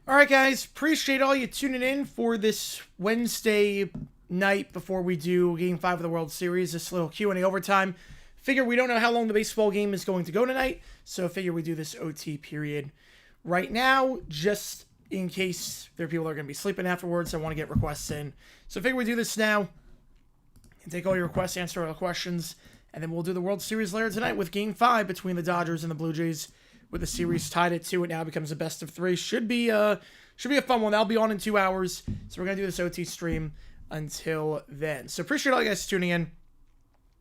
Alright guys, appreciate all you tuning in for this Wednesday night before we do Game 5 of the World Series, this little Q&A overtime. Figure we don't know how long the baseball game is going to go tonight, so figure we do this OT period right now, just in case there are people that are going to be sleeping afterwards. I want to get requests in. So figure we do this now, and take all your requests, answer all the questions, and then we'll do the World Series later tonight with Game 5 between the Dodgers and the Blue Jays. With the series tied at 2, it now becomes a best of 3. Should be a fun one. That'll be on in 2 hours. So we're gonna do this OT stream until then. So appreciate all you guys tuning in.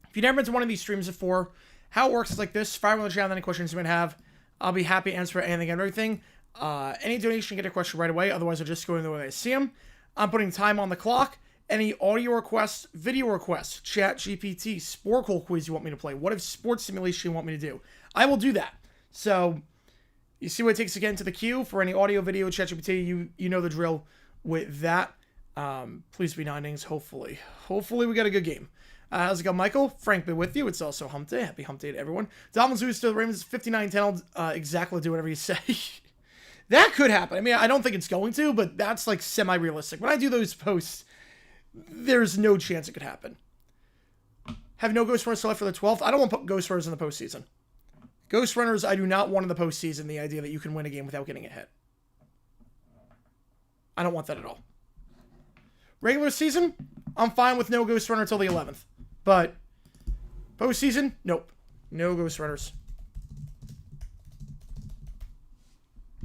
If you've never been to one of these streams before, how it works is like this. Fire on the channel any questions you might have. I'll be happy to answer anything and everything. Any donation, get a question right away. Otherwise, I'll just go in the way I see them. I'm putting time on the clock. Any audio requests, video requests, chat GPT, sport hole quiz you want me to play. What if sports simulation you want me to do? I will do that. So, you see what it takes to get into the queue for any audio, video, ChatGPT. You know the drill with that. Please be 9 innings, hopefully. Hopefully we got a good game. How's it going, Michael? Frank, be with you. It's also Hump Day. Happy Hump Day to everyone. Dolphins lose to the Ravens 59-10. I'll exactly do whatever you say. That could happen. I mean, I don't think it's going to, but that's like semi-realistic. When I do those posts, there's no chance it could happen. Have no Ghost Runners left for the 12th. I don't want Ghost Runners in the postseason. Ghost Runners, I do not want in the postseason the idea that you can win a game without getting a hit. I don't want that at all. Regular season, I'm fine with no Ghost Runner until the 11th. But postseason, nope. No Ghost Runners.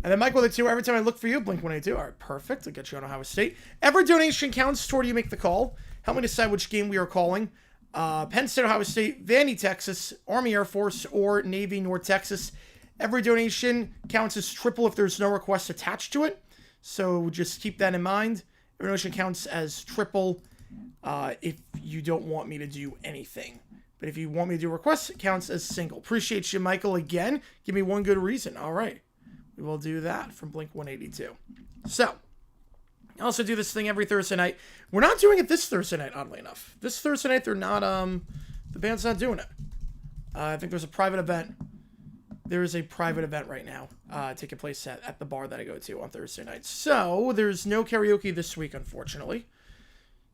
And then Michael with the 2, every time I look for you, Blink-182. All right, perfect. I'll get you on Ohio State. Every donation counts toward you make the call. Help me decide which game we are calling. Penn State, Ohio State, Vandy, Texas, Army, Air Force, or Navy, North Texas. Every donation counts as triple if there's no request attached to it. So just keep that in mind. Every donation counts as triple if you don't want me to do anything. But if you want me to do requests, it counts as single. Appreciate you, Michael, again. Give me one good reason. All right. We will do that from Blink-182. So, I also do this thing every Thursday night. We're not doing it this Thursday night, oddly enough. This Thursday night, they're not, the band's not doing it. I think there's a private event. There is a private event right now, taking place at the bar that I go to on Thursday night. So, there's no karaoke this week, unfortunately.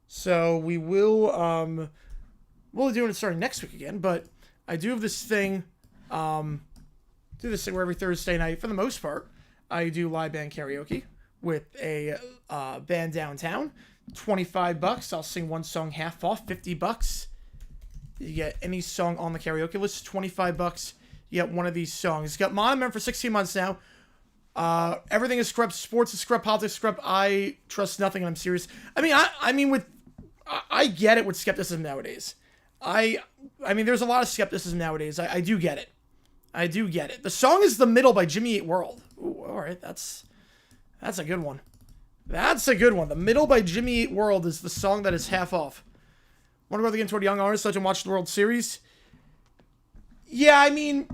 So, we'll be doing it starting next week again, but I do have this thing, where every Thursday night, for the most part, I do live band karaoke with a band downtown. $25. I'll sing one song half off. $50. You get any song on the karaoke list. $25. You get one of these songs. It's got Monument for 16 months now. Everything is scrubbed. Sports is scrubbed. Politics is scrubbed. I trust nothing, and I'm serious. I get it with skepticism nowadays. I mean, there's a lot of skepticism nowadays. I do get it. I do get it. The song is The Middle by Jimmy Eat World. Ooh, all right, that's a good one. That's a good one. The Middle by Jimmy Eat World is the song that is half off. Want to go again toward young artists so I can watch the World Series? Yeah, I mean,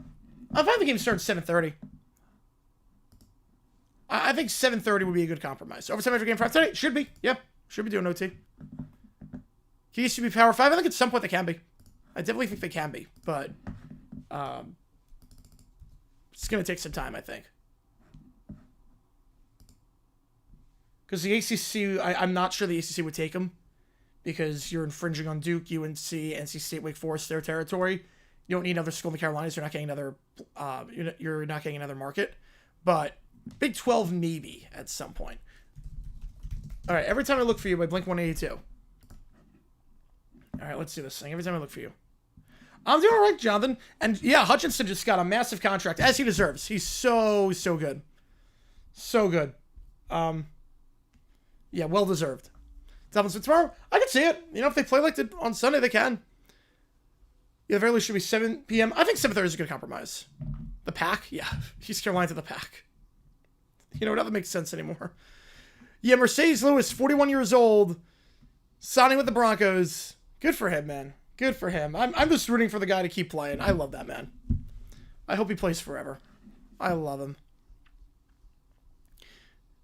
I've had the game start at 7:30. I think 7:30 would be a good compromise. Overtime after game 5 tonight? Should be. Yep. Should be doing OT. Keys to be Power 5? I think at some point they can be. I definitely think they can be. But, it's going to take some time, I think. Because the ACC, I'm not sure the ACC would take them. Because you're infringing on Duke, UNC, NC State, Wake Forest, their territory. You don't need another school in the Carolinas. You're not getting another, you're not getting another market. But Big 12, maybe, at some point. All right, Every Time I Look for You by Blink-182. All right, let's do this thing. Every Time I Look for You. I'm doing all right, Jonathan. And yeah, Hutchinson just got a massive contract, as he deserves. He's so good. So good. Yeah, well deserved. Dolphins for tomorrow? I can see it. You know, if they play like they on Sunday, they can. Yeah, the very least should be 7 p.m. I think 7:30 is a good compromise. The Pack? Yeah, East Carolina to the Pack. You know, it doesn't make sense anymore. Yeah, Mercedes Lewis, 41 years old, signing with the Broncos. Good for him, man. Good for him. I'm just rooting for the guy to keep playing. I love that man. I hope he plays forever. I love him.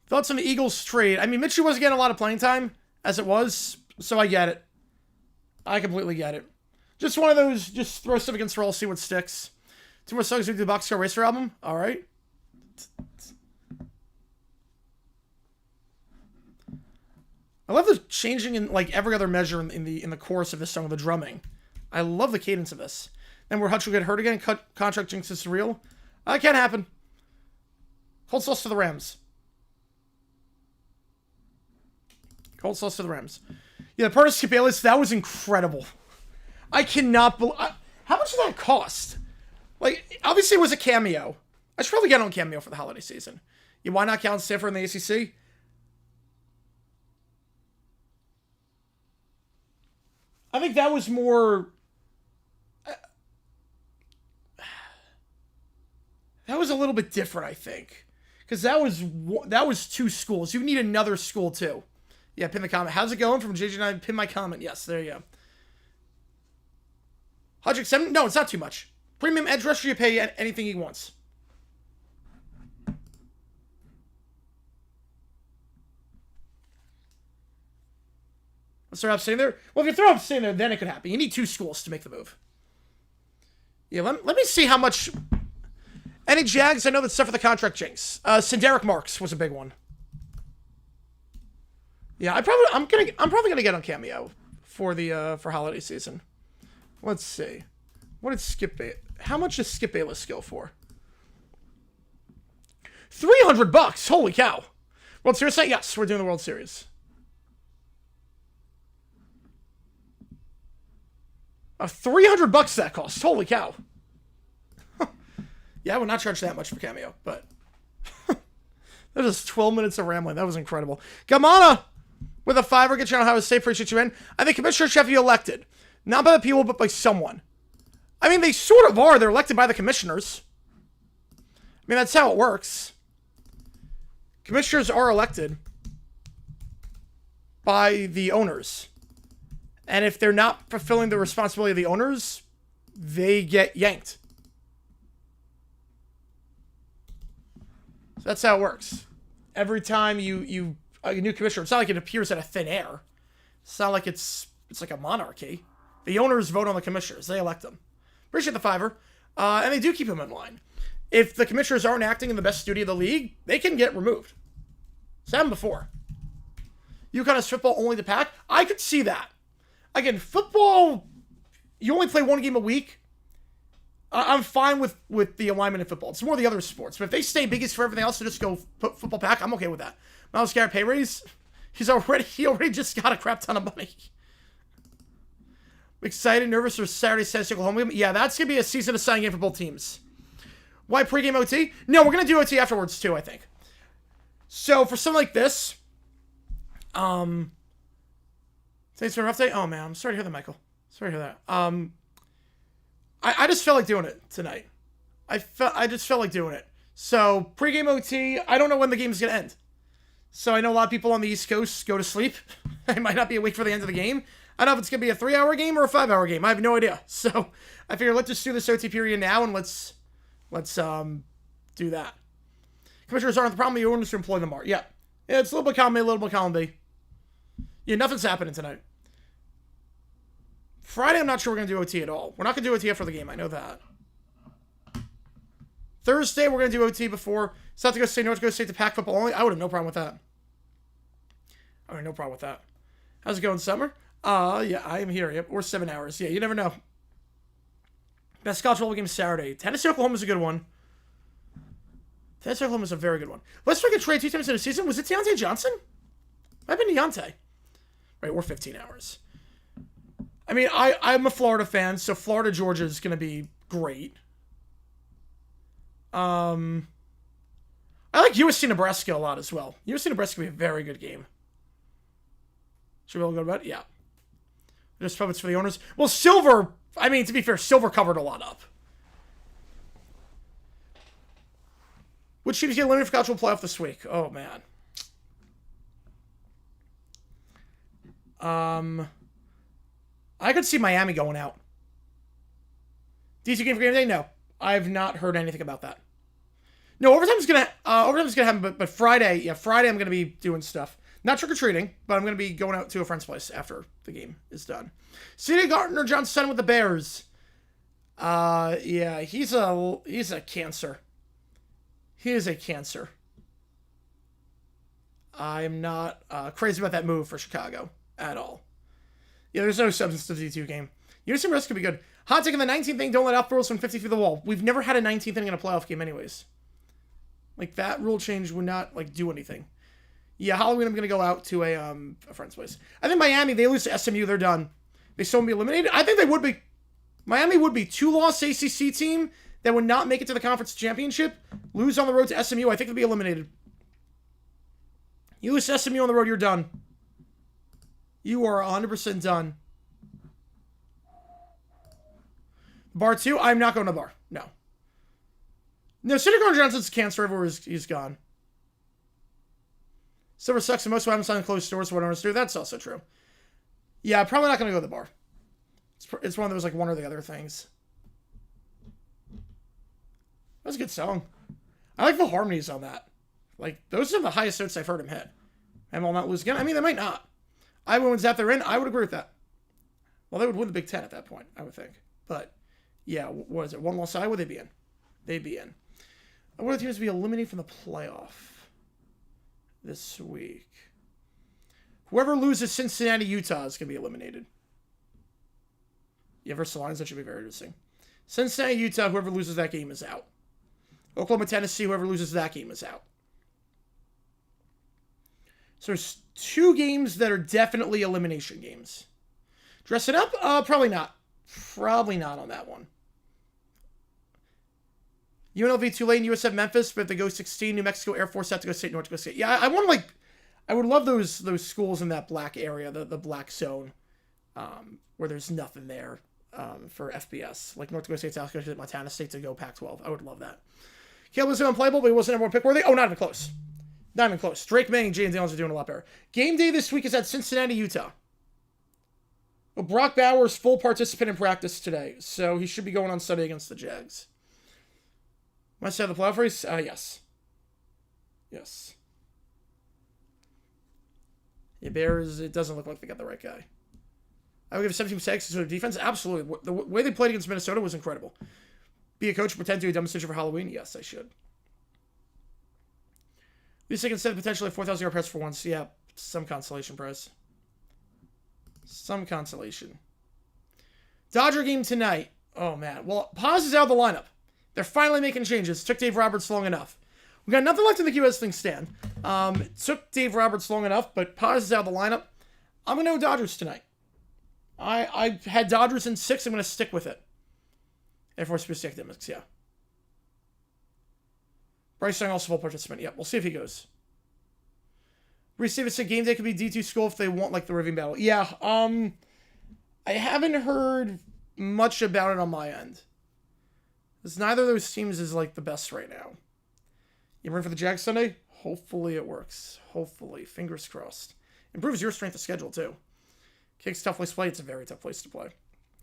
Thoughts on the Eagles trade? I mean, Mitchell wasn't getting a lot of playing time, as it was, so I get it. I completely get it. Just one of those, just throw stuff against the wall, see what sticks. 2 more songs to do the Boxcar Racer album. All right. I love the changing in like every other measure in the chorus of this song, the drumming. I love the cadence of this. And where Hutch will get hurt again, contract jinx is real. That can't happen. Cold sauce to the Rams. Cold sauce to the Rams. Yeah, the part of Skip Bayless, that was incredible. I cannot believe... How much did that cost? Like, obviously it was a cameo. I should probably get on cameo for the holiday season. Yeah, why not count Stanford in the ACC? I think that was more... That was a little bit different, I think. Because that was 2 schools. You need another school, too. Yeah, pin the comment. How's it going from JG9? Pin my comment. Yes, there you go. 107? No, it's not too much. Premium edge rusher, you pay anything he wants. Let's throw up staying there. Well, if you throw up staying there, then it could happen. You need 2 schools to make the move. Yeah, let me see how much... Any Jags? I know that's stuff for the contract jinx. Sinderic Marks was a big one. Yeah, I'm probably gonna get on cameo for the for holiday season. Let's see. What did Skip Bayless? How much does Skip Bayless go for? $300. Holy cow! World Series night? Yes, we're doing the World Series. $300 that cost. Holy cow! Yeah, I would not charge that much for cameo, but that was 12 minutes of rambling. That was incredible. Gamana with a $5. Get you on Ohio State. Appreciate you in. I think commissioners should be elected, not by the people, but by someone. I mean, they sort of are. They're elected by the commissioners. I mean, that's how it works. Commissioners are elected by the owners, and if they're not fulfilling the responsibility of the owners, they get yanked. So that's how it works. Every time you a new commissioner, it's not like it appears out of thin air. It's not like it's like a monarchy. The owners vote on the commissioners. They elect them. Appreciate the $5. And they do keep them in line. If the commissioners aren't acting in the best duty of the league, they can get removed. It's happened before. UConn is football only to pack. I could see that. Again, football, you only play 1 game a week. I'm fine with the alignment in football. It's more the other sports. But if they stay biggest for everything else and just go football pack, I'm okay with that. Miles Garrett pay raise. He already just got a crap ton of money. Excited, nervous for Saturday, Saturday, Oklahoma game. Yeah, that's going to be a season deciding game for both teams. Why pregame OT? No, we're going to do OT afterwards too, I think. So for something like this, thanks for an update. Oh man, I'm sorry to hear that, Michael. Sorry to hear that. I just felt like doing it tonight. I just felt like doing it. So pregame OT. I don't know when the game's gonna end. So I know a lot of people on the East Coast go to sleep. They might not be awake for the end of the game. I don't know if it's gonna be a 3-hour game or a 5-hour game. I have no idea. So I figured let's just do this OT period now and let's do that. Commissioners aren't the problem. The owners to employ them are. Yeah, it's a little bit column A, a little bit column B. Yeah, nothing's happening tonight. Friday, I'm not sure we're going to do OT at all. We're not going to do OT after the game. I know that. Thursday, we're going to do OT before. South Dakota State, North Dakota State to pack football only. I would have no problem with that. I would have no problem with that. How's it going, Summer? Yeah, I am here. Yep, or 7 hours. Yeah, you never know. Best college football game Saturday. Tennessee, Oklahoma is a good one. Tennessee, Oklahoma is a very good one. Let's make a trade 2 times in a season. Was it Deontay Johnson? Might have been Deontay. Right, we're 15 hours. I mean, I'm a Florida fan, so Florida, Georgia is going to be great. I like USC, Nebraska a lot as well. USC, Nebraska will be a very good game. Should we all go about it? Yeah. Just puppets for the owners. Well, Silver, I mean, to be fair, Silver covered a lot up. Which teams get eliminated for college football playoff this week? Oh, man. I could see Miami going out. DC game for game day? No. I've not heard anything about that. No, overtime's gonna happen, but Friday, yeah, Friday I'm gonna be doing stuff. Not trick-or-treating, but I'm gonna be going out to a friend's place after the game is done. C.J. Gardner-Johnson with the Bears. Yeah, he's a cancer. He is a cancer. I'm not crazy about that move for Chicago at all. Yeah, there's no substance to the D2 game. Unison Risk could be good. Hot take in the 19th thing, don't let outthrows from 50 through the wall. We've never had a 19th inning in a playoff game anyways. Like, that rule change would not, like, do anything. Yeah, Halloween, I'm going to go out to a friend's place. I think Miami, they lose to SMU, they're done. They still won't be eliminated. I think they would be. Miami would be 2-loss ACC team that would not make it to the conference championship, lose on the road to SMU. I think they'd be eliminated. You lose to SMU on the road, you're done. You are 100% done. Bar 2, I'm not going to bar. No. No, Cinder Johnson's cancer everywhere he's gone. Silver sucks and most of them sign closed stores, so what owners do. That's also true. Yeah, probably not going to go to the bar. It's one of those, like, one or the other things. That's a good song. I like the harmonies on that. Like, those are the highest notes I've heard him hit. And will not lose again. I mean, they might not. Iowa wins that they're in. I would agree with that. Well, they would win the Big Ten at that point, I would think. But, yeah, what is it? One loss Iowa, they'd be in. They'd be in. What are the teams to be eliminated from the playoff this week? Whoever loses Cincinnati, Utah is going to be eliminated. Yeah, versus the Lions, that should be very interesting. Cincinnati, Utah, whoever loses that game is out. Oklahoma, Tennessee, whoever loses that game is out. So there's 2 games that are definitely elimination games. Dress it up? Probably not. Probably not on that one. UNLV, Tulane, USF, Memphis, but if they go 16, New Mexico, Air Force, South Dakota State, North Dakota State. Yeah, I want to, like, I would love those schools in that black area, the black zone, where there's nothing there for FBS. Like North Dakota State, South Dakota State, Montana State to go Pac-12. I would love that. Caleb was unplayable, but he wasn't everyone pick-worthy. Oh, not even close. Not even close. Drake May and James Daniels are doing a lot better. Game day this week is at Cincinnati, Utah. Well, Brock Bowers, full participant in practice today, so he should be going on Sunday against the Jags. Must have the playoff race? Yes. Yes. Yeah, Bears, it doesn't look like they got the right guy. I would give 17 sacks to their defense. Absolutely. The way they played against Minnesota was incredible. Be a coach, pretend to do a demonstration for Halloween? Yes, I should. At least I can set potentially a 4,000 yard press for once. Yeah, some consolation prize. Some consolation. Dodger game tonight. Oh, man. Well, Paz is out of the lineup. They're finally making changes. It took Dave Roberts long enough. We got nothing left in the QS thing stand. It took Dave Roberts long enough, but Paz is out of the lineup. I'm going to go Dodgers tonight. I had Dodgers in 6. I'm going to stick with it. Air Force Specific Academics, yeah. Bryce Young also full participant. Yep, we'll see if he goes. Reese Davis said game day could be D2 school if they want, like, the Rivian battle. Yeah, I haven't heard much about it on my end. Because neither of those teams is, like, the best right now. You ready for the Jags Sunday? Hopefully it works. Hopefully. Fingers crossed. Improves your strength of schedule, too. Kicks tough place to play. It's a very tough place to play.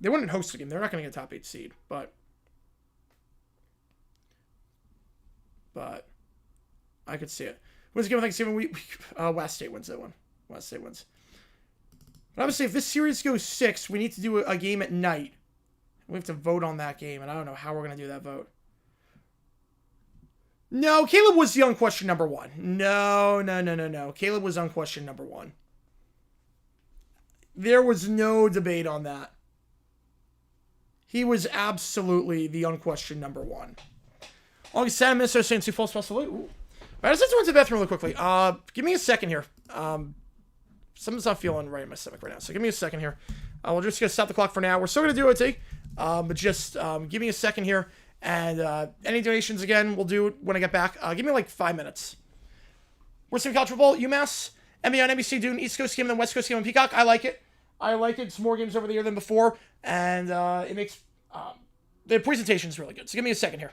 They wouldn't host the game. They're not going to get a top 8 seed, but I could see it. When's the game of Thanksgiving week? West State wins that one. West State wins. But obviously, if this series goes 6, we need to do a game at night. We have to vote on that game, and I don't know how we're going to do that vote. No, Caleb was the unquestioned number 1. No. Caleb was unquestioned number 1. There was no debate on that. He was absolutely the unquestioned number 1. August 7th, Minnesota saying Sioux Falls possibly. Ooh. I just have to run to the bathroom really quickly. Give me a second here. Something's not feeling right in my stomach right now, so give me a second here. We're just going to stop the clock for now. We're still going to do OT, but just give me a second here. And any donations, again, we'll do it when I get back. Give me like 5 minutes. We're seeing College Football, UMass, NBA on NBC, doing East Coast game and then West Coast game on Peacock. I like it. It's more games over the year than before, and it makes the presentation is really good. So give me a second here.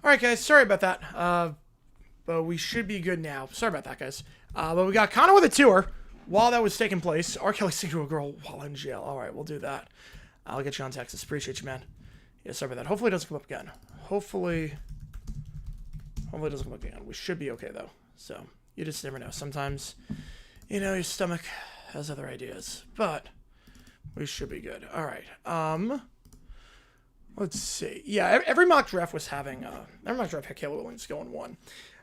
Alright, guys. Sorry about that. But we should be good now. Sorry about that, guys. But we got Connor with a tour while that was taking place. R. Kelly singing to a girl while in jail. Alright, we'll do that. I'll get you on Texas. Appreciate you, man. Yeah, sorry about that. Hopefully it doesn't come up again. Hopefully it doesn't come up again. We should be okay, though. So, you just never know. Sometimes, you know, your stomach has other ideas. But we should be good. Alright. Let's see. Yeah, every mock draft was having... every mock draft had Caleb Williams going 1.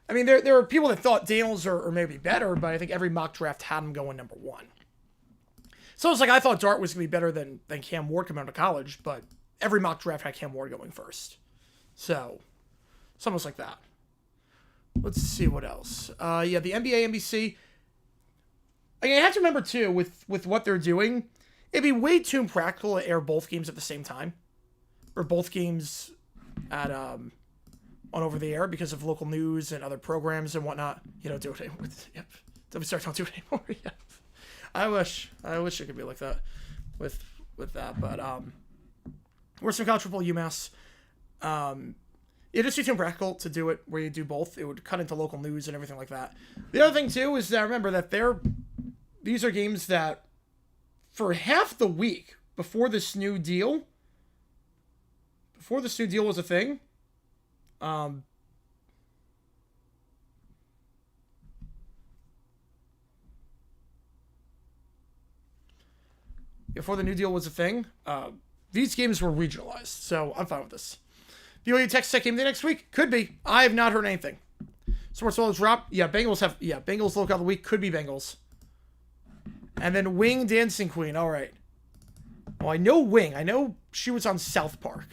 I mean, there were people that thought Daniels or maybe better, but I think every mock draft had him going number 1. So it's like I thought Dart was going to be better than Cam Ward coming out of college, but every mock draft had Cam Ward going first. So, it's almost like that. Let's see what else. Yeah, the NBA, NBC. I mean, I have to remember, too, with what they're doing, it'd be way too impractical to air both games at the same time. Or both games at, on over the air because of local news and other programs and whatnot. You don't do it anymore. Yep. WStar don't do it anymore. Yep. I wish it could be like that with that, but we're some college football UMass. It is too impractical to do it where you do both. It would cut into local news and everything like that. The other thing too is that remember that these are games that for half the week before this new deal was a thing. Before the new deal was a thing, these games were regionalized, so I'm fine with this. BYU Texas Tech game day next week? Could be. I have not heard anything. Sports World drop? Yeah, Bengals look out of the week. Could be Bengals. And then Wing Dancing Queen. All right. Well, I know Wing. I know she was on South Park.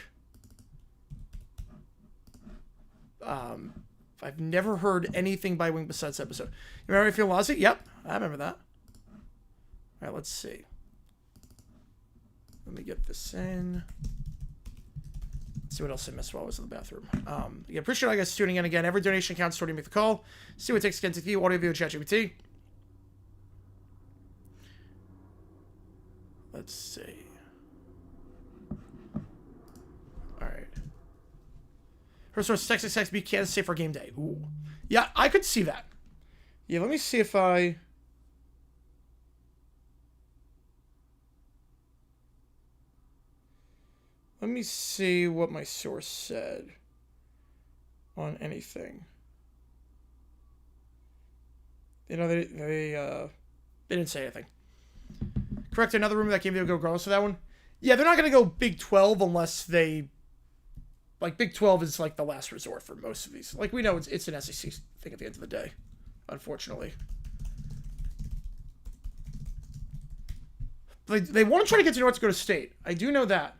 I've never heard anything by Wing besides this episode. You remember Phil Lozzie? Yep, I remember that. All right, let's see. Let me get this in. Let's see what else I missed while I was in the bathroom. Yeah, appreciate all you guys tuning in again. Every donation counts toward you make the call. See what it takes to get to you. Audio, video, chat, GPT. Let's see. All right. First source, Texas Tech beat Kansas State for game day. Ooh. Yeah, I could see that. Yeah, let me see if I... Let me see what my source said on anything. You know, they didn't say anything. Correct, another room that game video go regardless of that one. Yeah, they're not going to go Big 12 unless they... Like, Big 12 is, like, the last resort for most of these. Like, we know it's an SEC thing at the end of the day, unfortunately. They want to try to get to North Dakota State. I do know that.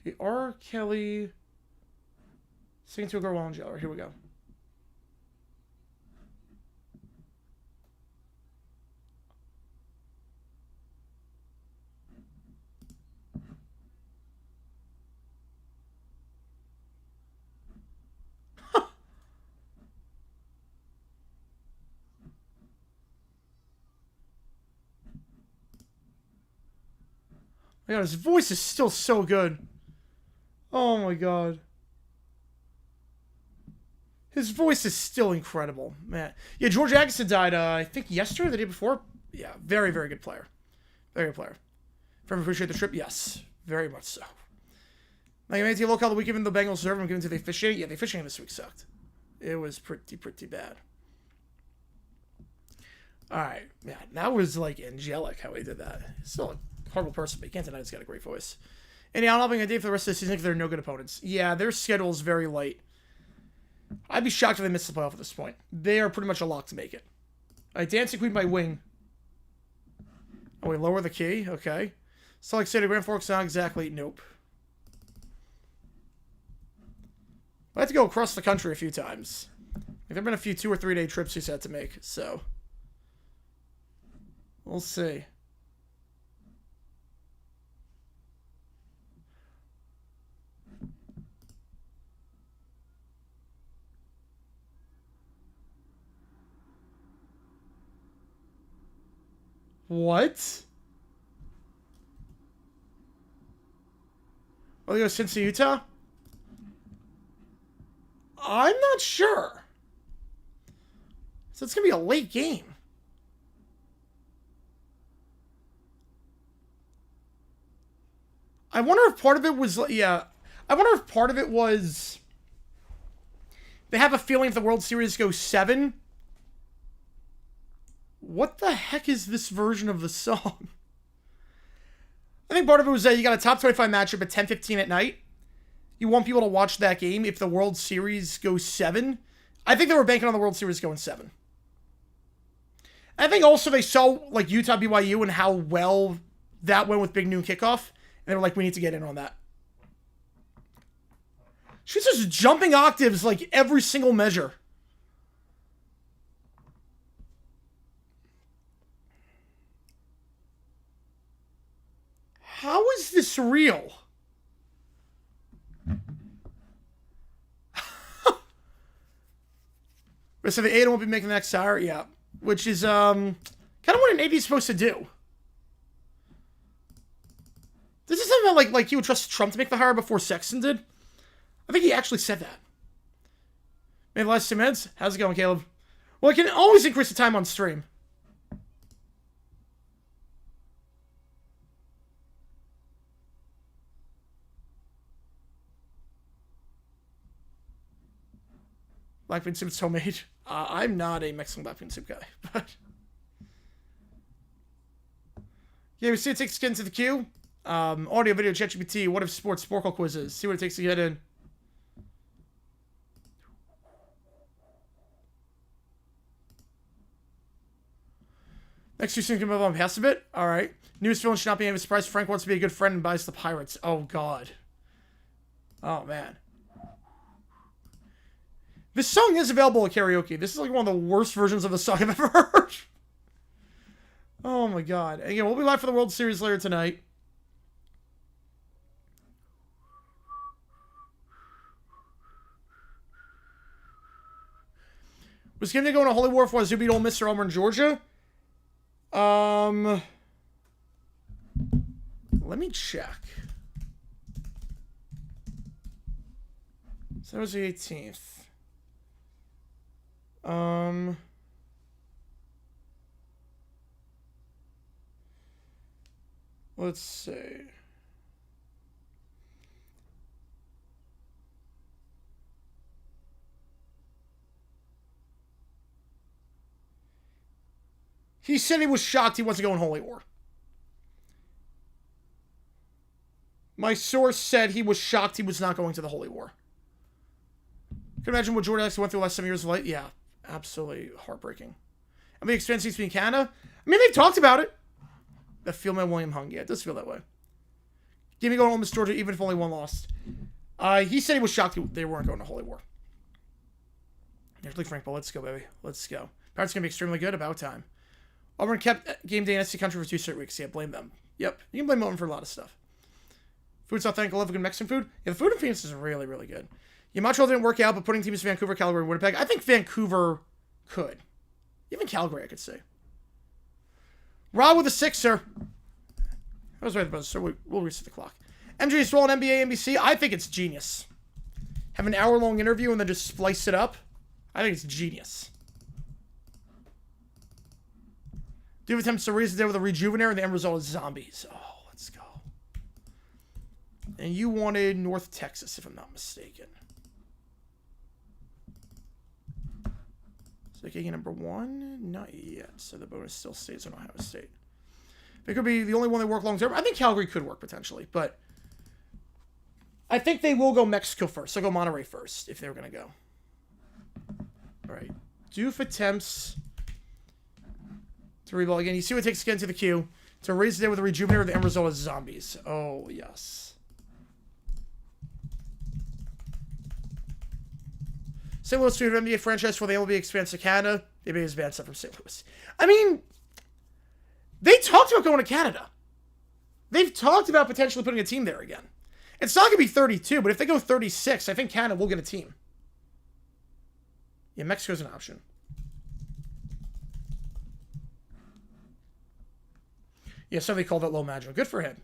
The R. Kelly singing to a girl while in jail. All right, here we go. My God, his voice is still so good. Oh my God. His voice is still incredible, man. Yeah, George Agassiz died, I think yesterday or the day before. Yeah, very, very good player. Very good player. From appreciate the trip, yes. Very much so. Like, I local the week, even the Bengals serve, I'm giving to the officiating. Yeah, the officiating this week sucked. It was pretty bad. Alright, man, that was, like, angelic how he did that. He's still a horrible person, but you can't deny he's got a great voice. And yeah, I'm having a day for the rest of the season because they're no good opponents. Yeah, their schedule is very light. I'd be shocked if they missed the playoff at this point. They are pretty much a lock to make it. Alright, Dancing Queen by Wing. Oh, we lower the key? Okay. Salt Lake City, Grand Forks, not exactly. Nope. I had to go across the country a few times. There have been a few 2 or 3 day trips he's had to make, so. We'll see. What? Oh, they go Cincy, Utah? I'm not sure. So it's going to be a late game. I wonder if part of it was, yeah. I wonder if part of it was they have a feeling if the World Series goes 7. What the heck is this version of the song? I think part of it was that you got a top 25 matchup at 10:15 at night. You want people to watch that game if the World Series goes 7. I think they were banking on the World Series going 7. I think also they saw like Utah BYU and how well that went with Big Noon Kickoff. And they were like, we need to get in on that. She's just jumping octaves like every single measure. How is this real? So the 8 won't be making the next hour? Yeah. Which is kind of what an 80 is supposed to do. This is something like he would trust Trump to make the hire before Sexton did. I think he actually said that. Maybe the last 2 minutes? How's it going, Caleb? Well, I can always increase the time on stream. Black bean soup is homemade. I'm not a Mexican black bean soup guy, but yeah, we see it takes skin to the queue. Audio, video, ChatGPT. What if sports Sporkle quizzes? See what it takes to get in. Next 2 soon can move on past a bit. All right. Newest villain should not be any surprise. Frank wants to be a good friend and buys the Pirates. Oh God. Oh man. This song is available at karaoke. This is like one of the worst versions of the song I've ever heard. Oh my God. Again, we'll be live for the World Series later tonight. Was going to go on a holy war for Wazoo beat Ole Miss or Auburn, Georgia? Let me check. So that was the 18th. Let's see. He said he was shocked he wasn't going Holy War. My source said he was shocked he was not going to the Holy War. Can you imagine what Jordan actually went through the last 7 years of life? Yeah, absolutely heartbreaking. I mean, expense seems to be in Canada. I mean, they've talked about it. The Fieldman William Hung. Yeah, it does feel that way. Give me going home to Georgia, even if only one lost. He said he was shocked they weren't going to Holy War. Here's Lee Frank, but let's go, baby. Let's go. Pirates going to be extremely good. About time. Auburn kept game day in SC country for 2 straight weeks. Yeah, blame them. Yep. You can blame Auburn for a lot of stuff. Food's authentic. I love good Mexican food. Yeah, the food in Phoenix is really, really good. Yeah, Montreal didn't work out, but putting teams Vancouver, Calgary, and Winnipeg, I think Vancouver could. Even Calgary, I could say. Rob with a 6, sir. I was right about this, so we'll reset the clock. MJ Swall on NBA, NBC. I think it's genius. Have an hour-long interview and then just splice it up. I think it's genius. Do attempts to raise the dead with a rejuvenator, and the end result is zombies. Oh, let's go. And you wanted North Texas, if I'm not mistaken. So game number 1? Not yet. So the bonus still stays on Ohio State. It could be the only one that work long term. I think Calgary could work potentially, but I think they will go Mexico first. They'll go Monterrey first if they were going to go. All right. Doof attempts to reball again. You see what it takes again to the queue. To raise the dead with a rejuvenator, the end result is zombies. Oh, yes. St. Louis student NBA franchise for the MLB expands to Canada. The NBA has banned stuff from St. Louis. I mean, they talked about going to Canada. They've talked about potentially putting a team there again. It's not going to be 32, but if they go 36, I think Canada will get a team. Yeah, Mexico's an option. Yeah, somebody called that low magic. Good for him.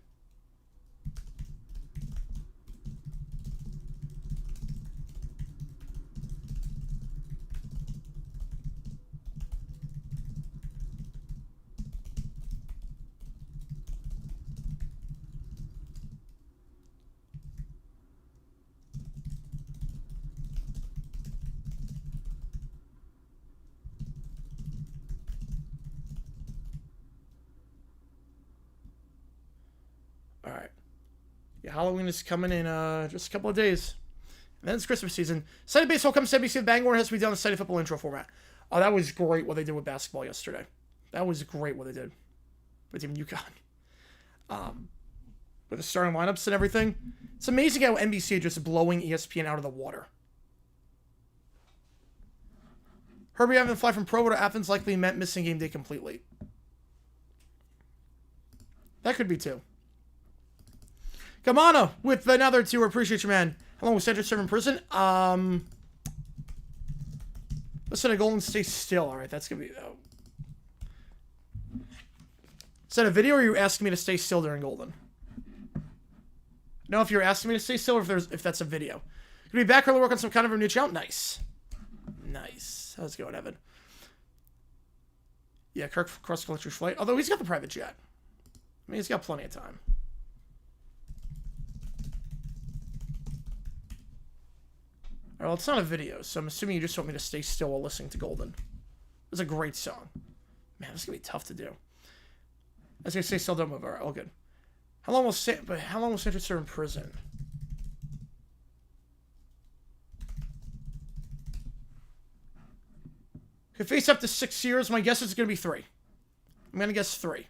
Yeah, Halloween is coming in just a couple of days. And then it's Christmas season. Sunday baseball comes to NBC with Bangor and has to be done in the Sunday football intro format. Oh, that was great what they did with basketball yesterday. That was great what they did with Team UConn. With the starting lineups and everything. It's amazing how NBC is just blowing ESPN out of the water. Herbie having to fly from Provo to Athens likely meant missing game day completely. That could be too. Kamana with another 2. Appreciate you, man. How long was Central serve in prison? Listen to Golden Stay Still. Alright, that's gonna be... Is that a video or are you asking me to stay still during Golden? No, if you're asking me to stay still or if that's a video. Gonna be back early work on some kind of a new channel? Nice. Nice. How's it going, Evan? Yeah, Kirk cross-culture flight. Although he's got the private jet. I mean, he's got plenty of time. Well, it's not a video, so I'm assuming you just want me to stay still while listening to Golden. It's a great song. Man, this is going to be tough to do. I was going to stay still, don't move. All right, all good. How long will Sandra serve in prison? Could face up to 6 years. My guess is going to be 3. I'm going to guess 3.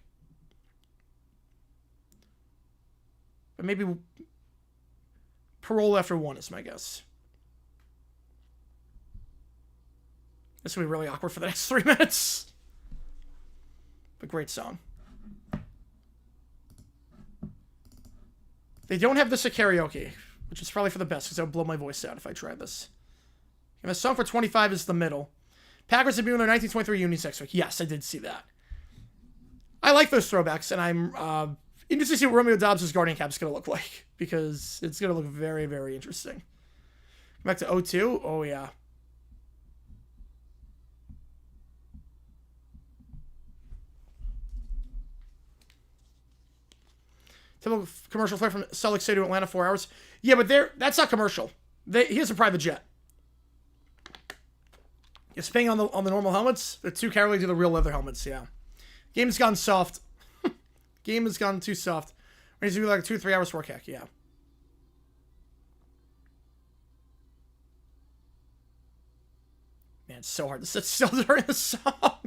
But maybe parole after 1 is my guess. This will be really awkward for the next 3 minutes. But great song. They don't have this at karaoke, which is probably for the best because that would blow my voice out if I tried this. And the song for 25 is The Middle. Packers debuting their 1923 Unions next week. Yes, I did see that. I like those throwbacks, and I'm interested to see what Romeo Dobbs' Guardian cap is going to look like because it's going to look very, very interesting. Back to 02. Oh, yeah. Typical commercial flight from Salt Lake City to Atlanta, 4 hours. Yeah, but that's not commercial. He has a private jet. It's paying on the normal helmets. The 2 Carolee do the real leather helmets, yeah. Game's gone soft. Game has gone too soft. It needs to be like 2 or 3 hours work hack, yeah. Man, it's so hard to sit still during the song.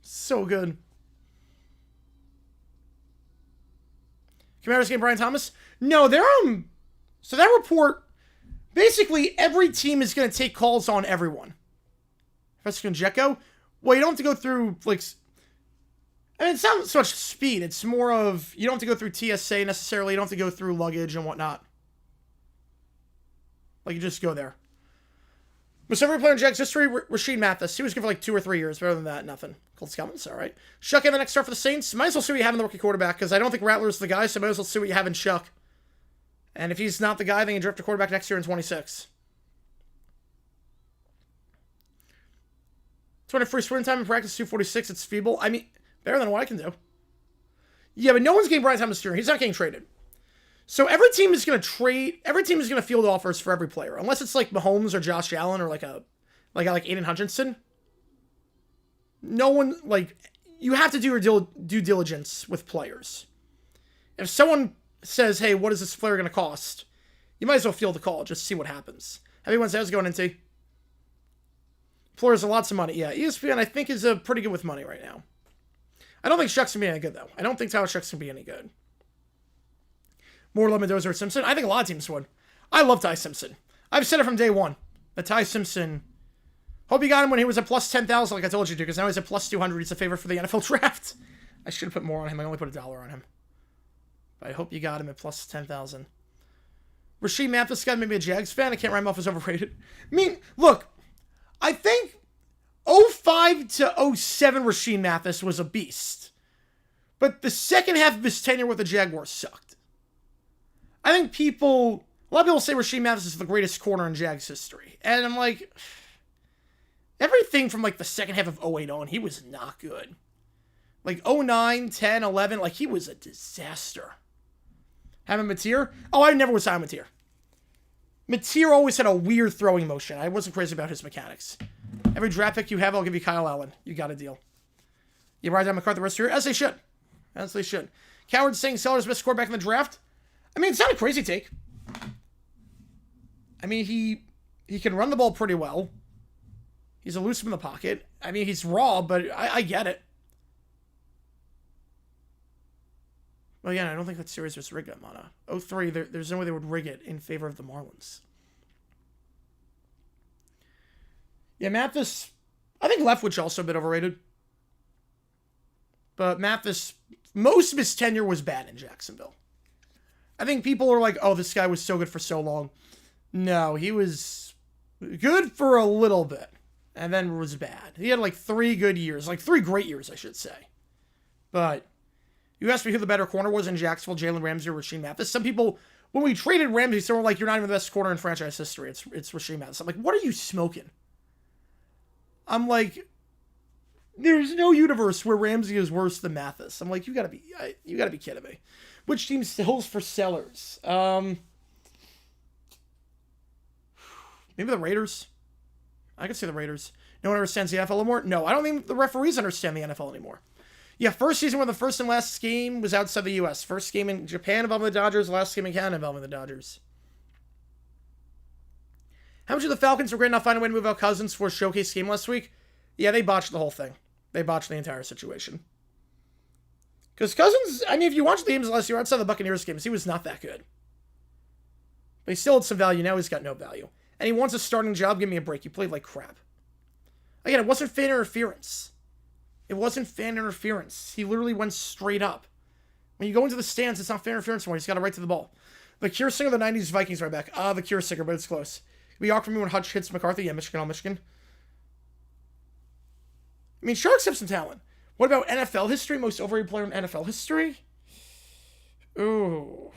So good. Commanders game Brian Thomas? No, they're so that report, basically every team is going to take calls on everyone. Professor Konjeko? Well, you don't have to go through, like... I mean, it's not so much speed. It's more of... You don't have to go through TSA necessarily. You don't have to go through luggage and whatnot. Like, you just go there. Most every player in Jags history, Rasheed Mathis. He was good for like 2 or 3 years. Better than that, nothing. Colts comments, all right. Shuck in the next start for the Saints. Might as well see what you have in the rookie quarterback, because I don't think Rattler's the guy, so might as well see what you have in Shuck. And if he's not the guy, then you draft a quarterback next year in 26. 20 free sprint time in practice, 246. It's feeble. I mean, better than what I can do. Yeah, but no one's getting Brian Thomas Jr. He's not getting traded. So every team is going to trade. Every team is going to field offers for every player, unless it's like Mahomes or Josh Allen or like Aiden Hutchinson. No one, like, you have to do your due diligence with players. If someone says, "Hey, what is this player going to cost?" You might as well field the call, just see what happens. Happy Wednesday, how's it going, NT? Players are lots of money. Yeah, ESPN I think is pretty good with money right now. I don't think Shuck's going to be any good though. I don't think Tyler Shuck's going to be any good. More Mendoza or Simpson? I think a lot of teams would. I love Ty Simpson. I've said it from day one. That Ty Simpson... Hope you got him when he was at plus 10,000 like I told you to, because now he's at plus 200. He's a favorite for the NFL draft. I should have put more on him. I only put $1 on him. But I hope you got him at plus 10,000. Rasheed Mathis guy, maybe a Jags fan. I can't write him off as overrated. I mean, look. I think 05 to 07 Rasheed Mathis was a beast. But the second half of his tenure with the Jaguars sucked. I think a lot of people say Rasheed Mathis is the greatest corner in Jags history. And I'm like, everything from like the second half of 08 on, he was not good. Like 09, 10, 11, like he was a disaster. Having Mateer? Oh, I never was high on Mateer. Mateer always had a weird throwing motion. I wasn't crazy about his mechanics. Every draft pick you have, I'll give you Kyle Allen. You got a deal. You ride down McCarthy the rest of your year? As they should. As they should. Coward saying Sellers best quarterback in the draft? I mean, it's not a crazy take. I mean, he can run the ball pretty well. He's elusive in the pocket. I mean, he's raw, but I get it. Well, yeah, I don't think that series was rigged at Mana. 0-3, there's no way they would rig it in favor of the Marlins. Yeah, Mathis, I think Leftwich also a bit overrated. But Mathis, most of his tenure was bad in Jacksonville. I think people are like, oh, this guy was so good for so long. No, he was good for a little bit. And then was bad. He had like 3 good years. Like 3 great years, I should say. But you asked me who the better corner was in Jacksonville, Jalen Ramsey or Rasheem Mathis. Some people, when we traded Ramsey, some were like, you're not even the best corner in franchise history. It's Rasheem Mathis. I'm like, what are you smoking? I'm like, there's no universe where Ramsey is worse than Mathis. I'm like, you gotta be kidding me. Which team stills for sellers? Maybe the Raiders. I can see the Raiders. No one understands the NFL anymore? No, I don't think the referees understand the NFL anymore. Yeah, first season where the first and last game was outside the U.S. First game in Japan involving the Dodgers, last game in Canada involving the Dodgers. How much of the Falcons were great enough to find a way to move out Cousins for a showcase game last week? Yeah, they botched the whole thing. They botched the entire situation. Because Cousins, I mean, if you watch the games last year outside the Buccaneers games, he was not that good. But he still had some value. Now he's got no value. And he wants a starting job. Give me a break. You played like crap. Again, it wasn't fan interference. It wasn't fan interference. He literally went straight up. When you go into the stands, it's not fan interference anymore. He's got a right to the ball. The Cure Singer of the 90s Vikings right back. The Cure Singer, but it's close. It'd be awkward for me when Hutch hits McCarthy. Yeah, Michigan, all Michigan. I mean, Sharks have some talent. What about NFL history? Most overrated player in NFL history? Ooh.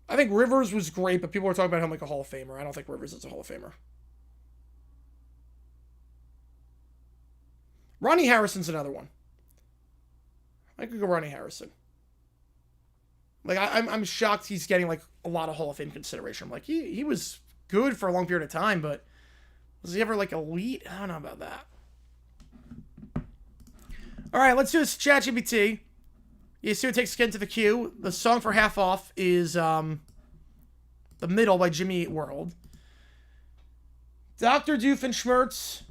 I think Rivers was great, but people are talking about him like a Hall of Famer. I don't think Rivers is a Hall of Famer. Ronnie Harrison's another one. I could go Ronnie Harrison. Like, I'm shocked he's getting, like, a lot of Hall of Fame consideration. I'm like, he was good for a long period of time, but was he ever, like, elite? I don't know about that. All right, let's do this ChatGPT. You see what takes to get into the queue. The song for Half Off is The Middle by Jimmy Eat World. Dr. Doofenshmirtz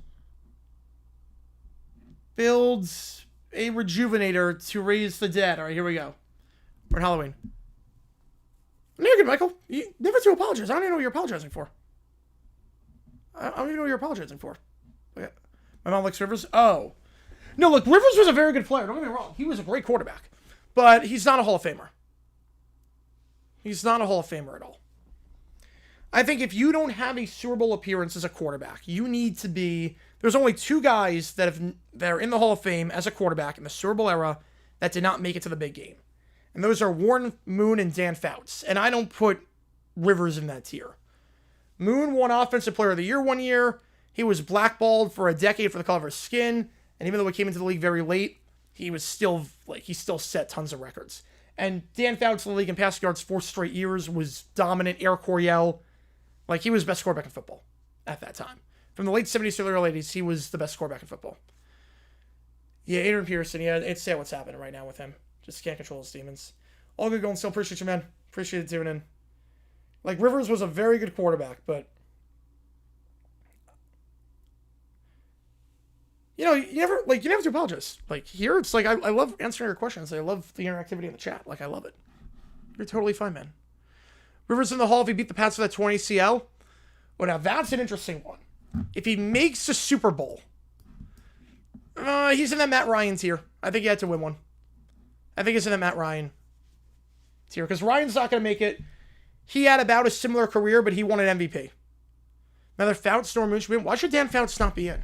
builds a rejuvenator to raise the dead. All right, here we go. We're in Halloween. No, you're good, Michael. You never to apologize. I don't even know what you're apologizing for. I don't even know what you're apologizing for. Okay. My mom likes Rivers. Oh. No, look, Rivers was a very good player. Don't get me wrong. He was a great quarterback. But he's not a Hall of Famer. He's not a Hall of Famer at all. I think if you don't have a Super Bowl appearance as a quarterback, you need to be... There's only 2 guys that are in the Hall of Fame as a quarterback in the Super Bowl era that did not make it to the big game. And those are Warren Moon and Dan Fouts. And I don't put Rivers in that tier. Moon won Offensive Player of the Year one year. He was blackballed for a decade for the color of his skin. And even though he came into the league very late, he still set tons of records. And Dan Fouts in the league in passing yards 4 straight years, was dominant. Air Coryell. Like, he was the best quarterback in football at that time. From the late 70s to the early 80s, he was the best quarterback in football. Yeah, Adrian Peterson, yeah, it's sad what's happening right now with him. Just can't control his demons. All good going still. Appreciate you, man. Appreciate it tuning in. Like, Rivers was a very good quarterback, but... You know, you never have to apologize. Like, here, it's like, I love answering your questions. I love the interactivity in the chat. Like, I love it. You're totally fine, man. Rivers in the Hall if he beat the Pats for that 20 CL. Well, now, that's an interesting one. If he makes a Super Bowl, he's in that Matt Ryan tier. I think he had to win one. I think he's in the Matt Ryan tier. Because Ryan's not going to make it. He had about a similar career, but he won an MVP. Another Fouts, Norm Moon should be in. Why should Dan Fouts not be in?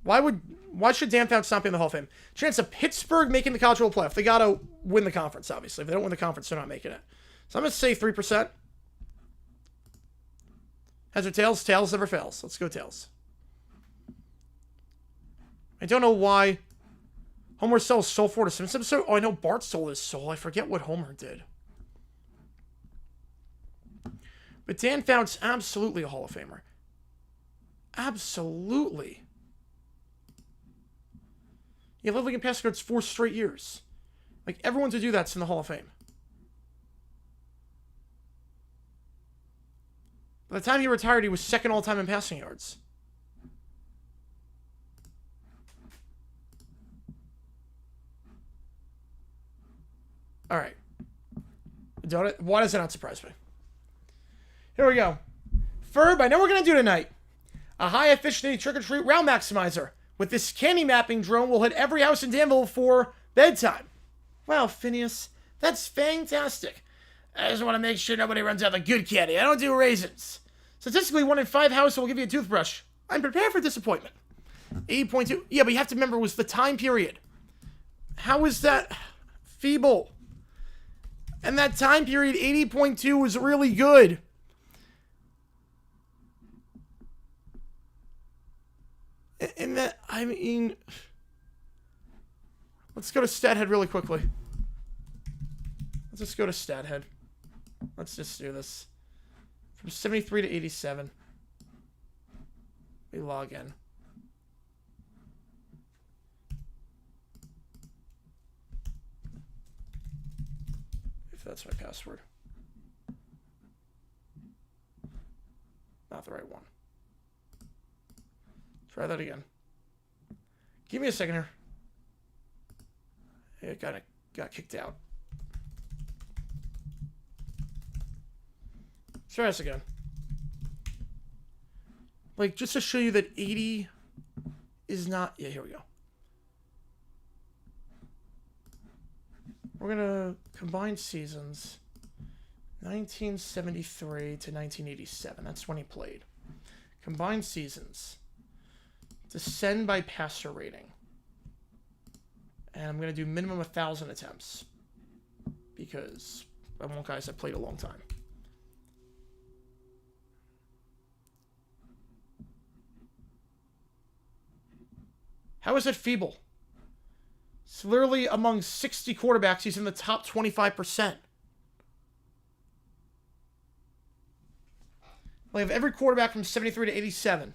Why should Dan Fouts not be in the Hall of Fame? Chance of Pittsburgh making the college football playoff. They got to win the conference, obviously. If they don't win the conference, they're not making it. So I'm going to say 3%. Heads or tails? Tails never fails. Let's go tails. I don't know why Homer sells soul for the Simpsons episode. Oh, I know Bart sold his soul. I forget what Homer did. But Dan Fouts, absolutely a Hall of Famer. Absolutely. He led league in passing yards 4 straight years. Like, everyone to do that's in the Hall of Fame. By the time he retired, he was second all-time in passing yards. All right. Why does that not surprise me? Here we go. Ferb, I know we're going to do tonight. A high-efficiency trick-or-treat round maximizer. With this candy mapping drone, we'll hit every house in Danville for bedtime. Wow, Phineas. That's fantastic. I just want to make sure nobody runs out of good candy. I don't do raisins. Statistically, 1 in 5 houses will give you a toothbrush. I'm prepared for disappointment. 80.2. Yeah, but you have to remember, it was the time period. How is that feeble? And that time period, 80.2, was really good. And that, I mean... Let's go to StatHead really quickly. Let's just go to StatHead. Let's just do this. From 73 to 87. We log in. If that's my password. Not the right one. Try that again. Give me a second here. It got kicked out. Try this again. Like, just to show you that 80 is not... Yeah, here we go. We're gonna combine seasons. 1973 to 1987. That's when he played. Combine seasons. Descend by passer rating. And I'm going to do minimum 1,000 attempts. Because I want guys that played a long time. How is it feeble? It's literally among 60 quarterbacks, he's in the top 25%. We have every quarterback from 73 to 87.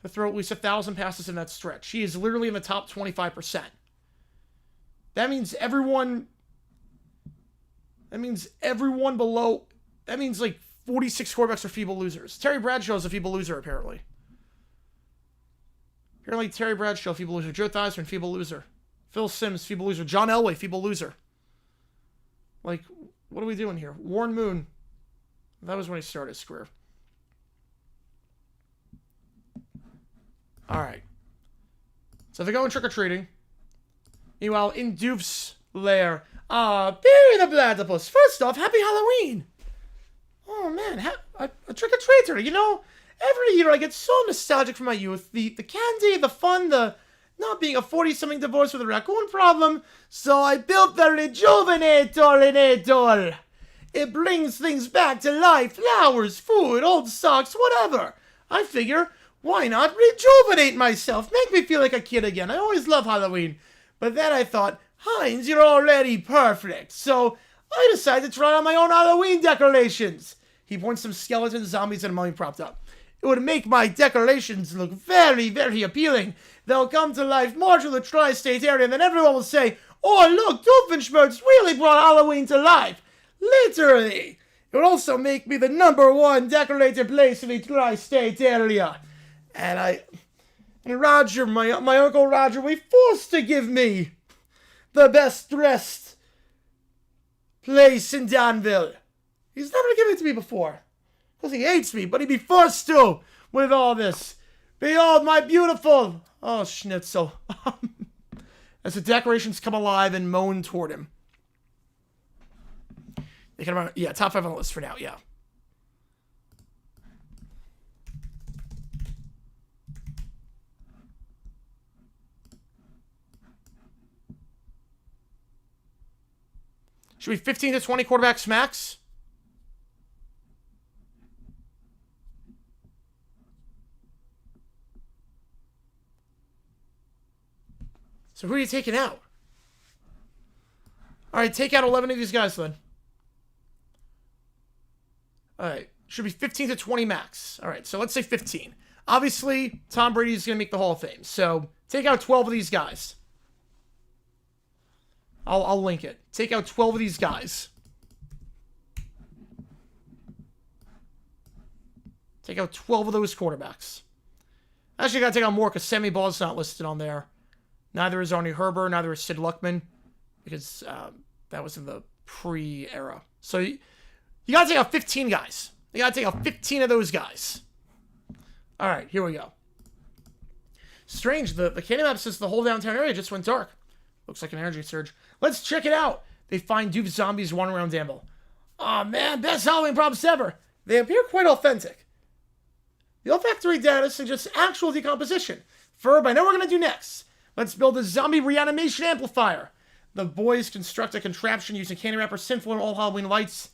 To throw at least 1,000 passes in that stretch. He is literally in the top 25%. That means everyone below... That means like 46 quarterbacks are feeble losers. Terry Bradshaw is a feeble loser, apparently. Apparently Terry Bradshaw, feeble loser. Joe Theismann, feeble loser. Phil Simms, feeble loser. John Elway, feeble loser. Like, what are we doing here? Warren Moon. That was when he started his career. Alright. So they're going trick-or-treating. Meanwhile, in Doof's lair. Barry the Platypus. First off, happy Halloween. Oh, man. A trick-or-treater. You know, every year I get so nostalgic for my youth. The candy, the fun, the not being a 40-something divorce with a raccoon problem. So I built the Rejuvenator. It brings things back to life. Flowers, food, old socks, whatever. I figure... Why not rejuvenate myself? Make me feel like a kid again. I always love Halloween. But then I thought, Heinz, you're already perfect. So I decided to try on my own Halloween decorations. He points some skeletons, zombies, and a mummy propped up. It would make my decorations look very, very appealing. They'll come to life more to the tri-state area, and then everyone will say, oh, look, Doofenshmirtz really brought Halloween to life. Literally. It would also make me the #1 decorated place in the tri-state area. And Roger, my Uncle Roger, we forced to give me the best dressed place in Danville. He's never given it to me before. Because he hates me, but he'd be forced to with all this. Behold my beautiful... Oh, schnitzel. As the decorations come alive and moan toward him. Yeah, top 5 on the list for now, yeah. Should be 15 to 20 quarterbacks max. So who are you taking out? All right, take out 11 of these guys then. All right, should be 15 to 20 max. All right, so let's say 15. Obviously, Tom Brady's going to make the Hall of Fame. So take out 12 of these guys. I'll link it. Take out 12 of these guys. Take out 12 of those quarterbacks. Actually, I got to take out more because Sammy Ball's not listed on there. Neither is Arnie Herber. Neither is Sid Luckman. Because that was in the pre-era. So you got to take out 15 guys. You got to take out 15 of those guys. All right, here we go. Strange. The candy map says the whole downtown area just went dark. Looks like an energy surge. Let's check it out. They find Doof zombies wandering around Danville. Oh man, best Halloween props ever. They appear quite authentic. The olfactory data suggests actual decomposition. Ferb, I know what we're going to do next. Let's build a zombie reanimation amplifier. The boys construct a contraption using candy wrapper, sinful, and all Halloween lights,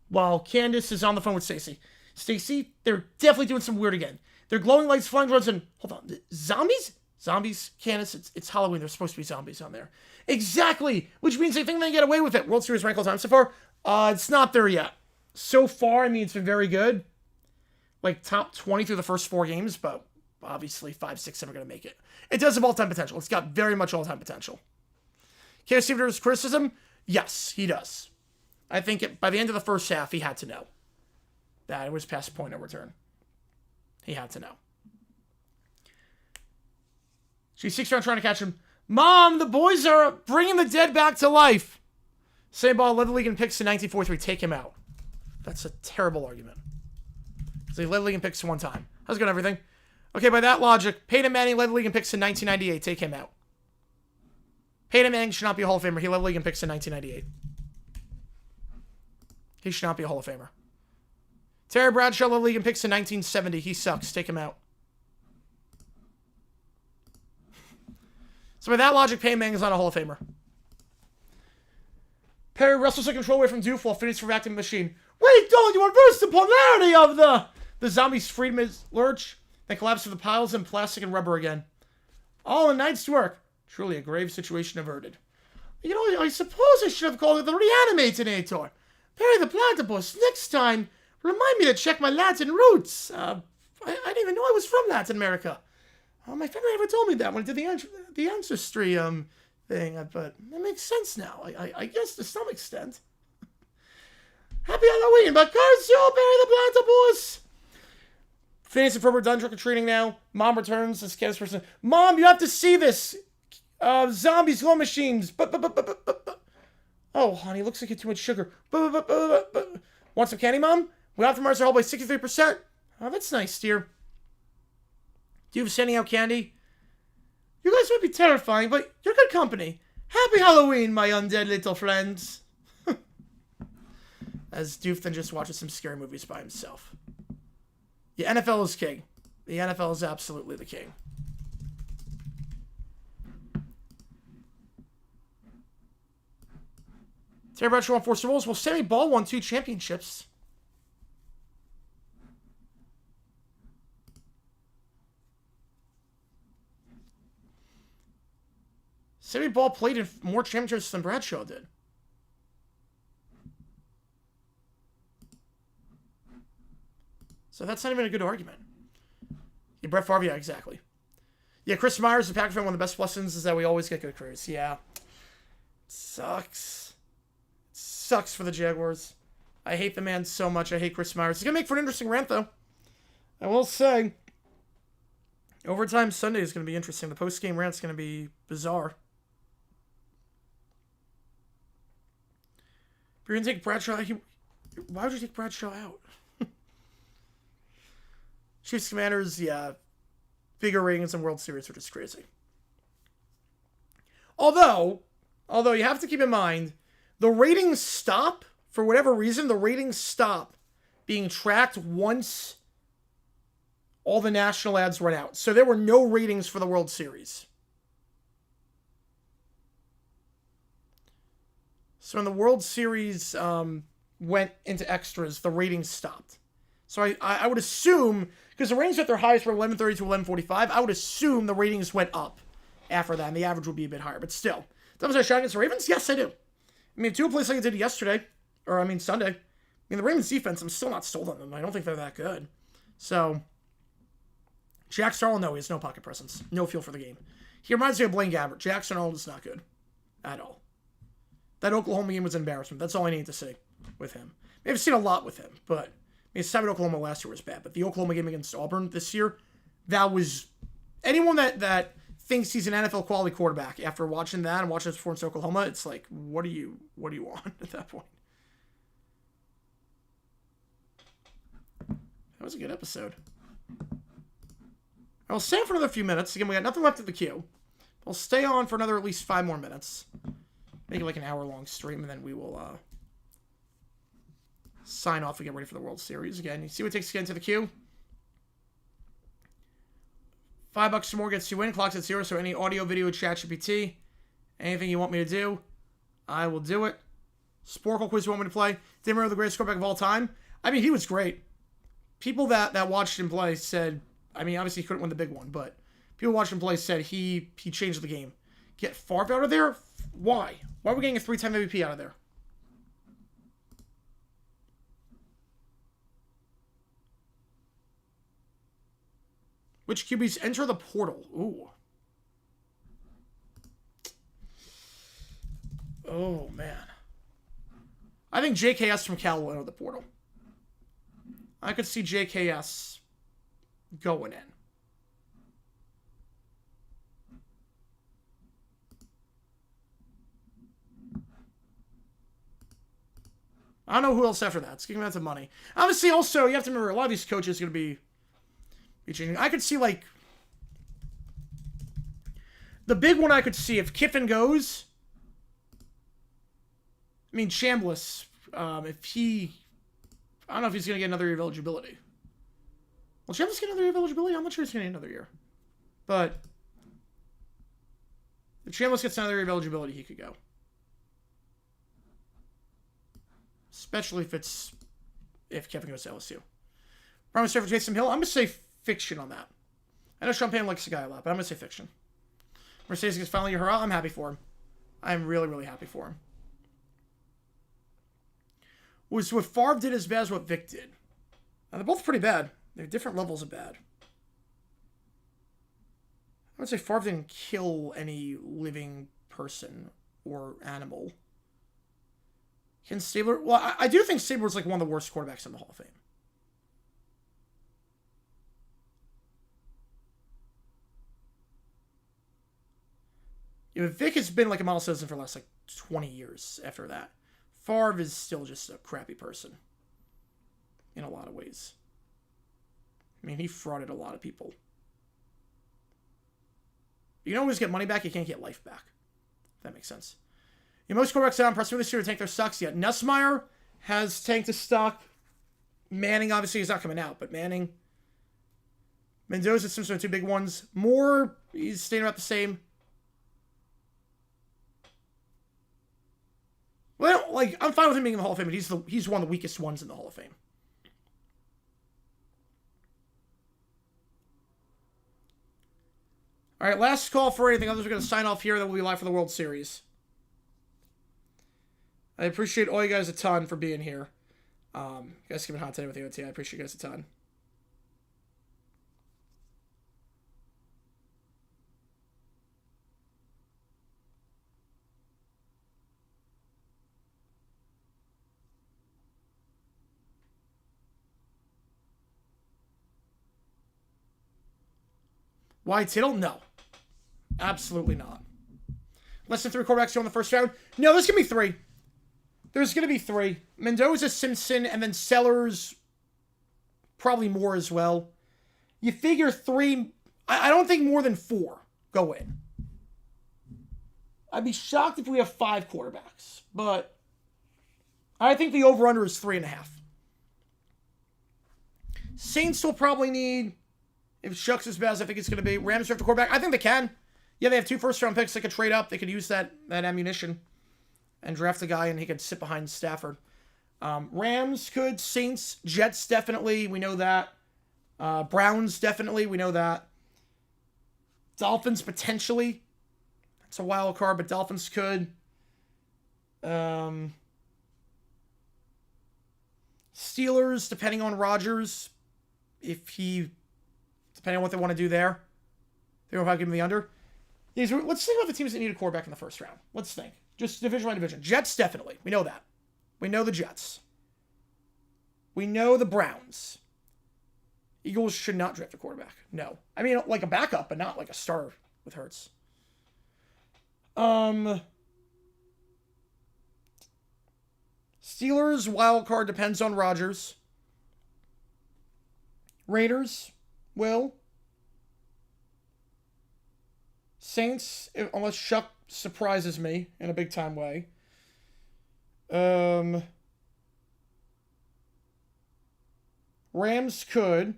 while Candace is on the phone with Stacy. Stacy, they're definitely doing some weird again. They're glowing lights, flying drones, and... Hold on. Zombies? Zombies? Candace, it's Halloween. There's supposed to be zombies on there. Exactly! Which means they think they get away with it. World Series rank all time so far? It's not there yet. So far, I mean, it's been very good. Like, top 20 through the first 4 games, but obviously 5, 6, 7 are going to make it. It does have all-time potential. It's got very much all-time potential. Can I see if there's criticism? Yes, he does. I think by the end of the first half, he had to know that it was past point of return. He had to know. She seeks around trying to catch him. Mom, the boys are bringing the dead back to life. Same ball, led the league in picks in 1943. Take him out. That's a terrible argument. Because he led the league in picks one time. How's it going, everything? Okay, by that logic, Peyton Manning led the league in picks in 1998. Take him out. Peyton Manning should not be a Hall of Famer. He led the league in picks in 1998. He should not be a Hall of Famer. Terry Bradshaw led the league in picks in 1970. He sucks. Take him out. So by that logic, Peyton Manning is not a Hall of Famer. Perry wrestles the control away from Doof while Phineas revacting the machine. Wait, don't you reverse the polarity of the zombies freed Ms. Lurch, then collapsed to the piles in plastic and rubber again. All a night's work. Truly a grave situation averted. You know, I suppose I should have called it the Reanimatinator. Perry the Platypus, next time, remind me to check my Latin roots. I didn't even know I was from Latin America. My family never told me that when I did the ancestry thing, but that makes sense now. I guess to some extent. Happy Halloween, Bacarcio, Perry the Platypus. Phineas and Ferb are done trick-or-treating now. Mom returns, the scared person. Mom, you have to see this. Zombies, glow machines. Oh, honey, looks like you had too much sugar. Want some candy, Mom? We optimized our haul by 63%. Oh, that's nice, dear. Do you have sending out candy? You guys might be terrifying, but you're good company. Happy Halloween, my undead little friends. As Doof then just watches some scary movies by himself. Yeah, NFL is king. The NFL is absolutely the king. Terry Bradshaw won 4 Super Bowls. Well, Sammy Ball won 2 championships. Sammy Ball played in more championships than Bradshaw did. So that's not even a good argument. Yeah, Brett Favre, yeah, exactly. Yeah, Chris Myers, the Packer fan, one of the best lessons is that we always get good careers. Yeah. Sucks. Sucks for the Jaguars. I hate the man so much. I hate Chris Myers. He's going to make for an interesting rant, though. I will say, Overtime Sunday is going to be interesting. The post-game rant's going to be bizarre. If you're going to take Bradshaw, why would you take Bradshaw out? Chiefs Commanders, yeah. Bigger ratings in World Series, which is crazy. Although you have to keep in mind, the ratings stop, for whatever reason, the ratings stop being tracked once all the national ads run out. So there were no ratings for the World Series. So when the World Series went into extras, the ratings stopped. So I would assume, because the ratings at their highest were 11:30 to 11:45, I would assume the ratings went up after that, and the average would be a bit higher. But still, was I shot against the Ravens? Yes, I do. I mean, 2 plays like I did yesterday, Sunday. I mean, the Ravens defense, I'm still not sold on them. I don't think they're that good. So, Jackson Arnold, no, he has no pocket presence. No feel for the game. He reminds me of Blaine Gabbert. Jackson Arnold is not good. At all. That Oklahoma game was an embarrassment. That's all I need to say with him. I've seen a lot with him, but his time at Oklahoma last year was bad. But the Oklahoma game against Auburn this year, that was... Anyone that thinks he's an NFL quality quarterback after watching that and watching his performance in Oklahoma, it's like, what do you want at that point? That was a good episode. I'll stay on for another few minutes. Again, we got nothing left in the queue. I'll stay on for another at least 5 more minutes. Make it like an hour-long stream, and then we will sign off and get ready for the World Series. Again, you see what it takes to get into the queue? $5 or more gets you in. Clock's at 0, so any audio, video, chat, GPT, anything you want me to do, I will do it. Sporkle quiz you want me to play. Didn't remember the greatest quarterback of all time. I mean, he was great. People that watched him play said, I mean, obviously he couldn't win the big one, but people watching him play said he changed the game. Get Favre out of there? Why? Why are we getting a 3-time MVP out of there? Which QBs enter the portal? Ooh. Oh, man. I think JKS from Cal will enter the portal. I could see JKS going in. I don't know who else after that. It's getting out of money. Obviously, also, you have to remember, a lot of these coaches are going to be changing. I could see, like... The big one I could see, if Kiffin goes... I mean, Chambliss, if he... I don't know if he's going to get another year of eligibility. Will Chambliss get another year of eligibility? I'm not sure he's going to get another year. But... if Chambliss gets another year of eligibility, he could go. Especially if Kevin goes to LSU. Promise for Jason Hill. I'm going to say fiction on that. I know Champagne likes the guy a lot, but I'm going to say fiction. Mercedes gets finally a hurrah. I'm happy for him. I'm really, really happy for him. Was what Favre did as bad as what Vic did. Now, they're both pretty bad. They're different levels of bad. I would say Favre didn't kill any living person or animal. Ken Stabler? Well, I do think Stabler's like one of the worst quarterbacks in the Hall of Fame. You know, Vic has been like a model citizen for the last like 20 years after that. Favre is still just a crappy person. In a lot of ways. I mean, he frauded a lot of people. You can always get money back, you can't get life back. If that makes sense. Yeah, most quarterbacks that impressed me this year to tank their stocks yet. Nussmeier has tanked his stock. Manning, obviously, he's not coming out, but Manning. Mendoza, Simpson are 2 big ones. Moore, he's staying about the same. Well, like, I'm fine with him being in the Hall of Fame, but he's one of the weakest ones in the Hall of Fame. All right, last call for anything. Others are going to sign off here, then we'll be live for the World Series. I appreciate all you guys a ton for being here. You guys keeping hot today with the OT. I appreciate you guys a ton. Why Tittle? No. Absolutely not. Less than 3 quarterbacks go in the first round? No, there's going to be 3. There's going to be 3. Mendoza, Simpson, and then Sellers. Probably more as well. You figure 3... I don't think more than 4 go in. I'd be shocked if we have 5 quarterbacks. But I think the over-under is 3.5. Saints will probably need... If Shucks is bad as I think it's going to be. Rams draft a quarterback. I think they can. Yeah, they have 2 first-round picks. They could trade up. They could use that ammunition and draft a guy, and he could sit behind Stafford. Rams could. Saints. Jets, definitely. We know that. Browns, definitely. We know that. Dolphins, potentially. It's a wild card, but Dolphins could. Steelers, depending on Rodgers. If he depending on what they want to do there. They will probably give them the under. Let's think about the teams that need a quarterback in the first round. Let's think. Just division by division. Jets, definitely. We know that. We know the Jets. We know the Browns. Eagles should not draft a quarterback. No. I mean, like a backup, but not like a starter with Hurts. Steelers, wild card depends on Rodgers. Raiders, will. Saints, unless Shuck surprises me in a big-time way. Rams could.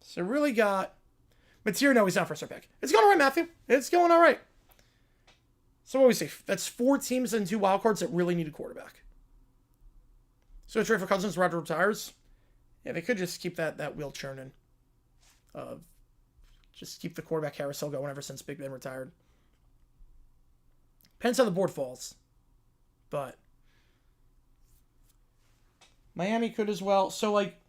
So really got... Mateer, no, he's not first-round pick. It's going all right, Matthew. It's going all right. So what do we say? That's 4 teams and 2 wildcards that really need a quarterback. So trade for Cousins, Roger retires. Yeah, they could just keep that wheel churning. Just keep the quarterback carousel going ever since Big Ben retired. Depends how the board falls. But Miami could as well. So, like,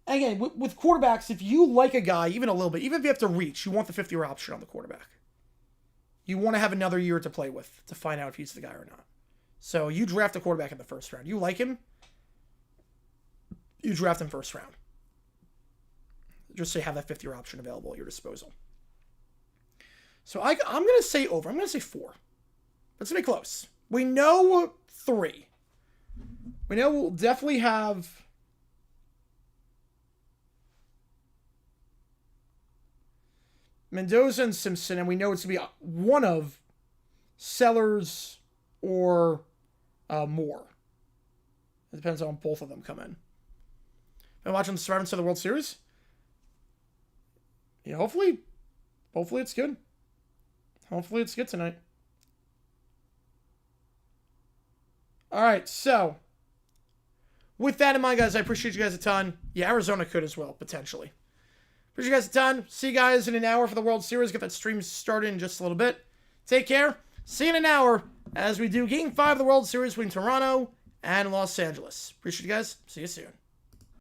again, with quarterbacks, if you like a guy, even a little bit, even if you have to reach, you want the 5th-year option on the quarterback. You want to have another year to play with to find out if he's the guy or not. So you draft a quarterback in the first round. You like him, you draft him first round. Just so you have that 5th-year option available at your disposal. So I'm going to say over. I'm going to say 4. Let's be close. We know 3. We know we'll definitely have... Mendoza and Simpson, and we know it's going to be one of Sellers or Moore. It depends on both of them come in. Been watching the survivors of the World Series? Yeah, hopefully it's good. Hopefully it's good tonight. All right, so with that in mind, guys, I appreciate you guys a ton. Yeah, Arizona could as well, potentially. Appreciate you guys a ton. See you guys in an hour for the World Series. Get that stream started in just a little bit. Take care. See you in an hour as we do Game 5 of the World Series between Toronto and Los Angeles. Appreciate you guys. See you soon.